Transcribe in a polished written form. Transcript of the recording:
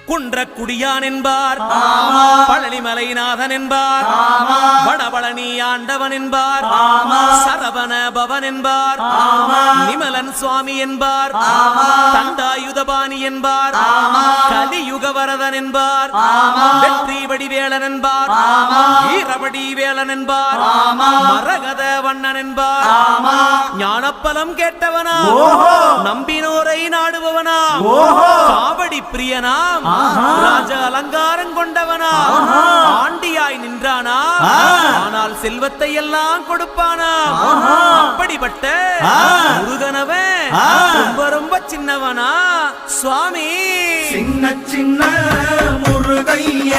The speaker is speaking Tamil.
குன்றக்குடியான் என்பார், பழனிமலைநாதன் என்பார், வடபழனி ஆண்டவன் என்பார், சரவண பவன் என்பார், நிமலன் சுவாமி என்பார், தண்டாயுதபாணி என்பார், கலியுகவரதன் என்பார், வெற்றி வடிவேலன் என்பார், வீரவடி வேலன் என்பார், மரகத வண்ணன் என்பார், ஞானப்பலம் கேட்டவனா, நம்பினோரை நாடுபவனா, காவடி பிரியனாம், ராஜ அலங்காரம் கொண்டவனா, ஆண்டியாய் நின்றானா, ஆனால் செல்வத்தை எல்லாம் கொடுப்பானா, அப்படிப்பட்ட முருகனவன் ரொம்ப ரொம்ப சின்னவனா சுவாமி. சின்ன சின்ன முருகைய